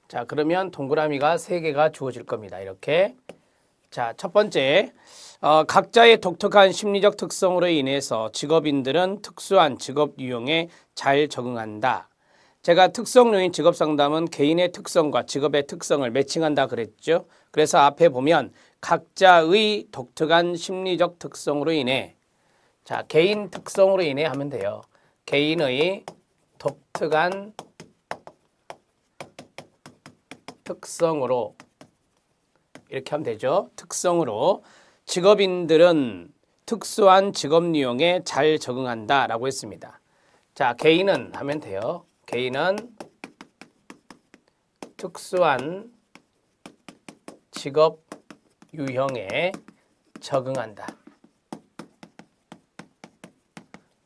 자, 그러면 동그라미가 3개가 주어질 겁니다. 이렇게. 자, 첫 번째, 각자의 독특한 심리적 특성으로 인해서 직업인들은 특수한 직업 유형에 잘 적응한다. 제가 특성 요인 직업 상담은 개인의 특성과 직업의 특성을 매칭한다 그랬죠. 그래서 앞에 보면 각자의 독특한 심리적 특성으로 인해, 자, 개인 특성으로 인해 하면 돼요. 개인의 독특한 특성으로 이렇게 하면 되죠. 특성으로 직업인들은 특수한 직업 유형에 잘 적응한다 라고 했습니다. 자, 개인은 하면 돼요. 개인은 특수한 직업 유형에 적응한다.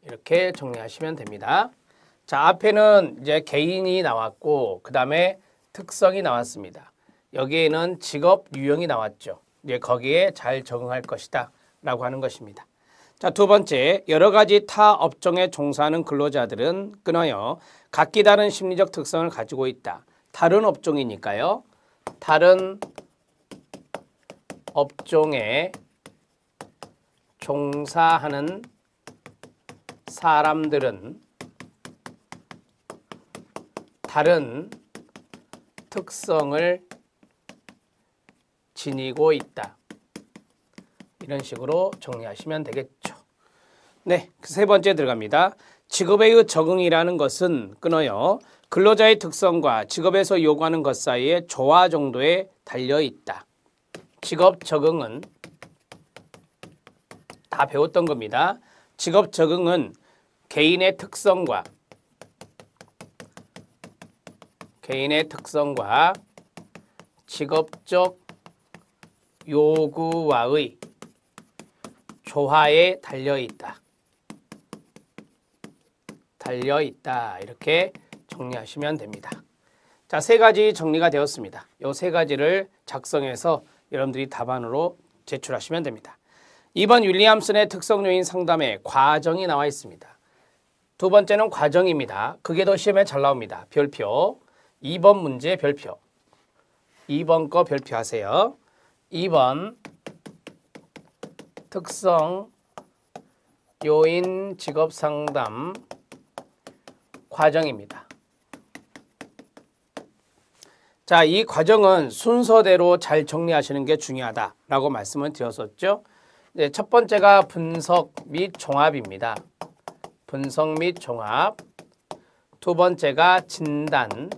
이렇게 정리하시면 됩니다. 자, 앞에는 이제 개인이 나왔고 그 다음에 특성이 나왔습니다. 여기에는 직업 유형이 나왔죠. 이제 거기에 잘 적응할 것이다 라고 하는 것입니다. 자, 두 번째, 여러 가지 타 업종에 종사하는 근로자들은 끊어요 각기 다른 심리적 특성을 가지고 있다. 다른 업종이니까요. 다른 업종에 종사하는 사람들은 다른 특성을 지니고 있다. 이런 식으로 정리하시면 되겠죠. 네, 세 번째 들어갑니다. 직업의 적응이라는 것은 끊어요 근로자의 특성과 직업에서 요구하는 것 사이에 조화 정도에 달려 있다. 직업 적응은 다 배웠던 겁니다. 직업 적응은 개인의 특성과 직업적 요구와의 조화에 달려있다. 이렇게 정리하시면 됩니다. 자, 세 가지 정리가 되었습니다. 이 세 가지를 작성해서 여러분들이 답안으로 제출하시면 됩니다. 2번 윌리엄슨의 특성 요인 상담에 과정이 나와 있습니다. 두 번째는 과정입니다. 그게 더 시험에 잘 나옵니다. 별표. 2번 문제 별표. 2번 거 별표하세요. 2번 특성 요인 직업 상담 과정입니다. 자, 이 과정은 순서대로 잘 정리하시는 게 중요하다라고 말씀을 드렸었죠. 네, 첫 번째가 분석 및 종합입니다. 분석 및 종합. 두 번째가 진단.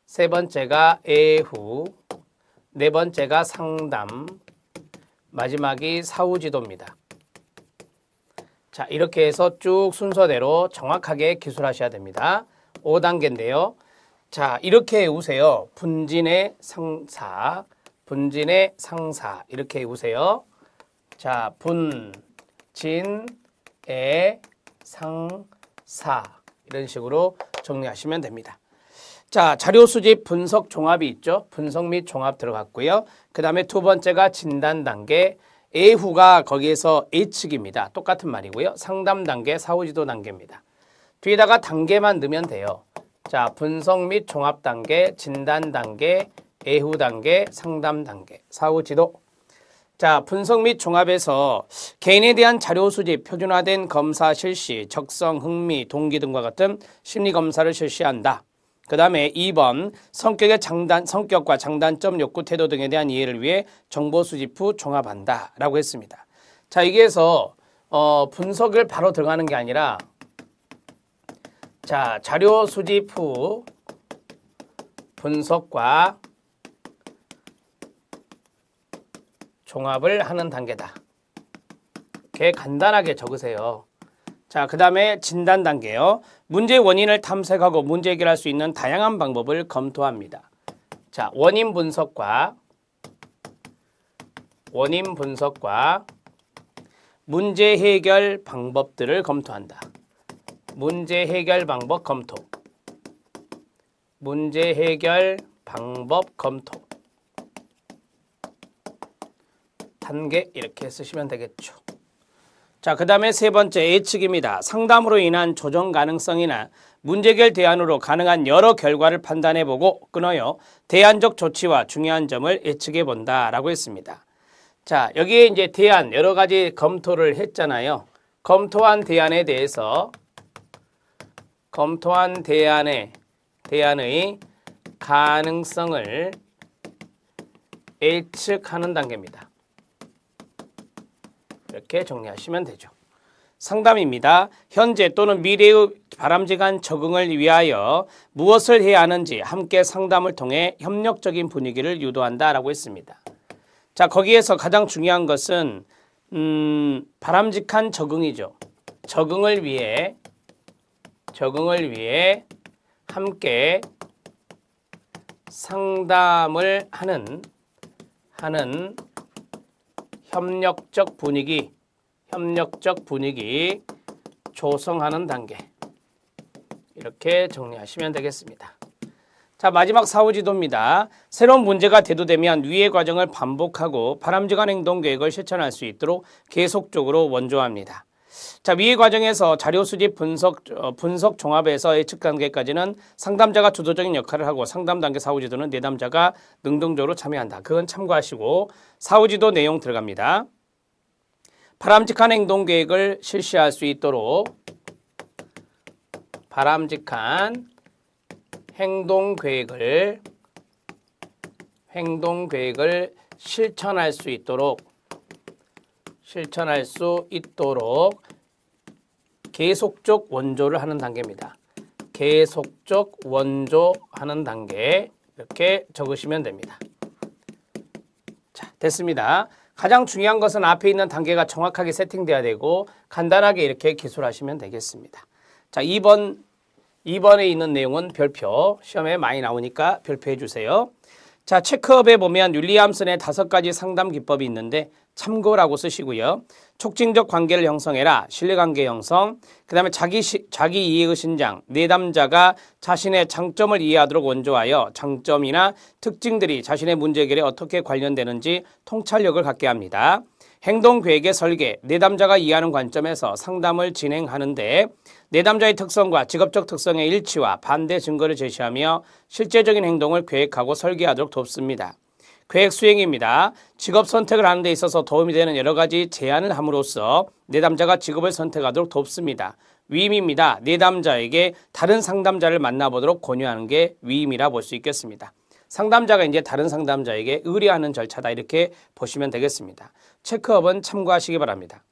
세 번째가 애후. 네 번째가 상담. 마지막이 사후지도입니다. 자, 이렇게 해서 쭉 순서대로 정확하게 기술하셔야 됩니다. 5단계인데요. 자, 이렇게 외우세요. 분진의 상사, 분진의 상사 이렇게 외우세요. 자, 분진의 상사 이런 식으로 정리하시면 됩니다. 자, 자료 수집 분석 종합이 있죠. 분석 및 종합 들어갔고요. 그 다음에 두 번째가 진단 단계, 애후가 거기에서 H측입니다. 똑같은 말이고요. 상담 단계, 사후지도 단계입니다. 뒤에다가 단계만 넣으면 돼요. 자, 분석 및 종합 단계, 진단 단계, 애후 단계, 상담 단계, 사후지도. 자, 분석 및 종합에서 개인에 대한 자료 수집, 표준화된 검사 실시, 적성, 흥미, 동기 등과 같은 심리 검사를 실시한다. 그 다음에 2번 성격과 장단점, 욕구, 태도 등에 대한 이해를 위해 정보 수집 후 종합한다 라고 했습니다. 자, 여기에서 분석을 바로 들어가는 게 아니라 자, 자료 수집 후 분석과 종합을 하는 단계다. 이렇게 간단하게 적으세요. 자, 그 다음에 진단 단계요. 문제의 원인을 탐색하고 문제 해결할 수 있는 다양한 방법을 검토합니다. 자, 원인 분석과 문제 해결 방법들을 검토한다. 문제 해결 방법 검토. 문제 해결 방법 검토. 단계 이렇게 쓰시면 되겠죠. 자, 그 다음에 세 번째 예측입니다. 상담으로 인한 조정 가능성이나 문제결 대안으로 가능한 여러 결과를 판단해보고 끊어요. 대안적 조치와 중요한 점을 예측해 본다라고 했습니다. 자, 여기에 이제 대안 여러 가지 검토를 했잖아요. 검토한 대안에 대해서 검토한 대안의 가능성을 예측하는 단계입니다. 이렇게 정리하시면 되죠. 상담입니다. 현재 또는 미래의 바람직한 적응을 위하여 무엇을 해야 하는지 함께 상담을 통해 협력적인 분위기를 유도한다라고 했습니다. 자, 거기에서 가장 중요한 것은 바람직한 적응이죠. 적응을 위해 함께 상담을 하는 협력적 분위기 조성하는 단계. 이렇게 정리하시면 되겠습니다. 자, 마지막 사후지도입니다. 새로운 문제가 대두되면 위의 과정을 반복하고 바람직한 행동 계획을 실천할 수 있도록 계속적으로 원조합니다. 자, 위의 과정에서 자료 수집, 분석 종합에서 예측 단계까지는 상담자가 주도적인 역할을 하고 상담 단계 사후지도는 내담자가 능동적으로 참여한다. 그건 참고하시고 사후지도 내용 들어갑니다. 바람직한 행동 계획을 실시할 수 있도록 바람직한 행동 계획을 실천할 수 있도록 계속적 원조를 하는 단계입니다. 계속적 원조하는 단계 이렇게 적으시면 됩니다. 자, 됐습니다. 가장 중요한 것은 앞에 있는 단계가 정확하게 세팅돼야 되고 간단하게 이렇게 기술하시면 되겠습니다. 자, 2번에 있는 내용은 별표, 시험에 많이 나오니까 별표해 주세요. 자, 체크업에 보면 윌리엄슨의 5가지 상담 기법이 있는데 참고라고 쓰시고요. 촉진적 관계를 형성해라, 신뢰관계 형성, 그 다음에 자기 이해의 신장, 내담자가 자신의 장점을 이해하도록 원조하여 장점이나 특징들이 자신의 문제 해결에 어떻게 관련되는지 통찰력을 갖게 합니다. 행동계획의 설계, 내담자가 이해하는 관점에서 상담을 진행하는데 내담자의 특성과 직업적 특성의 일치와 반대 증거를 제시하며 실제적인 행동을 계획하고 설계하도록 돕습니다. 계획 수행입니다. 직업 선택을 하는 데 있어서 도움이 되는 여러 가지 제안을 함으로써 내담자가 직업을 선택하도록 돕습니다. 위임입니다. 내담자에게 다른 상담자를 만나보도록 권유하는 게 위임이라 볼 수 있겠습니다. 상담자가 이제 다른 상담자에게 의뢰하는 절차다 이렇게 보시면 되겠습니다. 체크업은 참고하시기 바랍니다.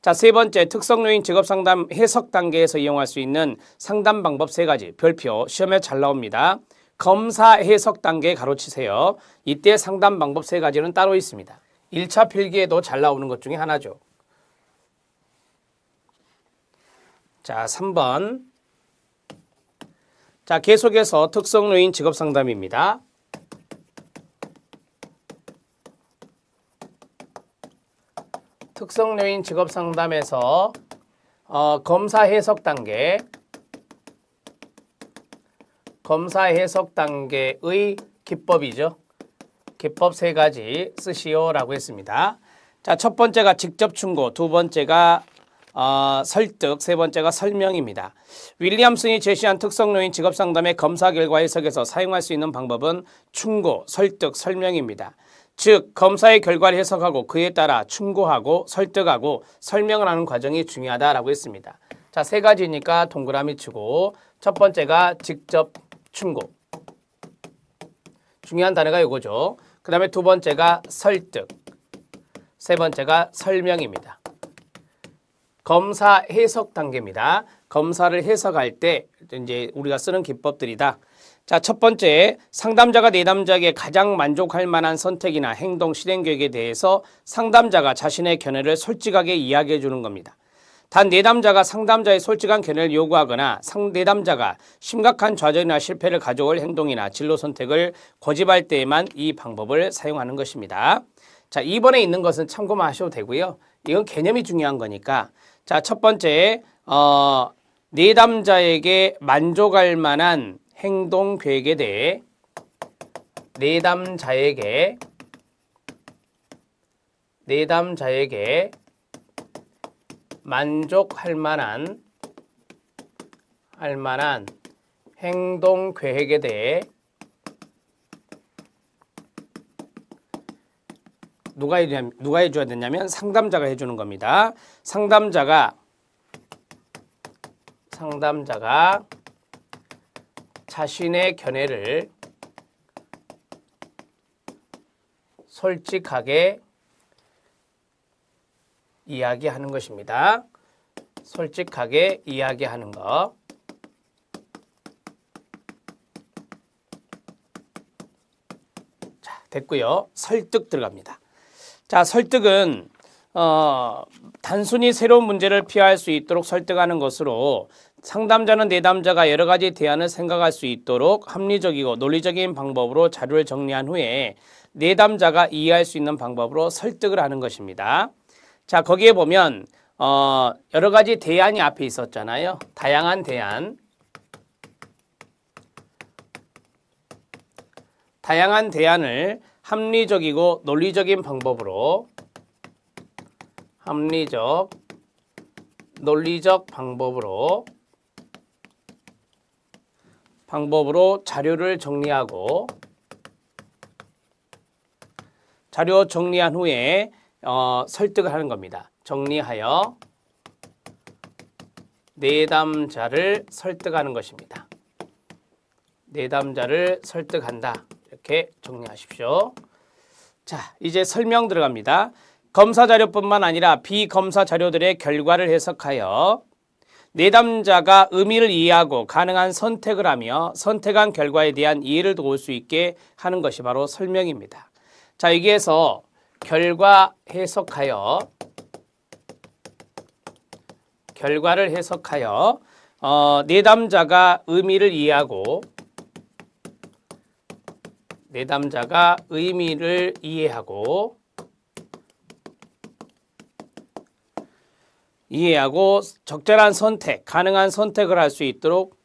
자, 세 번째 특성요인 직업상담 해석 단계에서 이용할 수 있는 상담 방법 3가지 별표 시험에 잘 나옵니다. 검사 해석 단계 가로치세요. 이때 상담 방법 3가지는 따로 있습니다. 1차 필기에도 잘 나오는 것 중에 하나죠. 자, 3번. 자, 계속해서 특성요인 직업상담입니다. 특성요인 직업상담에서 검사 해석 단계의 기법이죠. 기법 3가지 쓰시오라고 했습니다. 자, 첫 번째가 직접 충고, 두 번째가 설득, 세 번째가 설명입니다. 윌리엄슨이 제시한 특성요인 직업상담의 검사 결과 해석에서 사용할 수 있는 방법은 충고, 설득, 설명입니다. 즉 검사의 결과를 해석하고 그에 따라 충고하고 설득하고 설명을 하는 과정이 중요하다라고 했습니다. 자, 3가지니까 동그라미 치고 첫 번째가 직접 충고. 중요한 단어가 이거죠. 그 다음에 두 번째가 설득. 세 번째가 설명입니다. 검사 해석 단계입니다. 검사를 해석할 때 이제 우리가 쓰는 기법들이다. 자, 첫 번째, 상담자가 내담자에게 가장 만족할 만한 선택이나 행동 실행 계획에 대해서 상담자가 자신의 견해를 솔직하게 이야기해 주는 겁니다. 단 내담자가 상담자의 솔직한 견해를 요구하거나 내담자가 심각한 좌절이나 실패를 가져올 행동이나 진로 선택을 고집할 때에만 이 방법을 사용하는 것입니다. 자, 2번에 있는 것은 참고만 하셔도 되고요. 이건 개념이 중요한 거니까. 자, 첫 번째, 내담자에게 만족할 만한 행동 계획에 대해 내담자에게 만족할 만한 행동 계획에 대해 누가 해줘야 되냐면 상담자가 해주는 겁니다. 상담자가 자신의 견해를 솔직하게 이야기하는 것입니다. 솔직하게 이야기하는 것. 자, 됐고요. 설득 들어갑니다. 자, 설득은 단순히 새로운 문제를 피할 수 있도록 설득하는 것으로 상담자는 내담자가 여러 가지 대안을 생각할 수 있도록 합리적이고 논리적인 방법으로 자료를 정리한 후에 내담자가 이해할 수 있는 방법으로 설득을 하는 것입니다. 자, 거기에 보면 여러 가지 대안이 앞에 있었잖아요. 다양한 대안. 다양한 대안을 합리적이고 논리적인 방법으로 논리적 방법으로 자료를 정리하고 자료 정리한 후에 설득을 하는 겁니다. 정리하여 내담자를 설득하는 것입니다. 내담자를 설득한다. 이렇게 정리하십시오. 자, 이제 설명 들어갑니다. 검사 자료뿐만 아니라 비검사 자료들의 결과를 해석하여 내담자가 의미를 이해하고 가능한 선택을 하며 선택한 결과에 대한 이해를 도울 수 있게 하는 것이 바로 설명입니다. 자, 여기에서 결과를 해석하여 내담자가 의미를 이해하고 적절한 선택, 가능한 선택을 할 수 있도록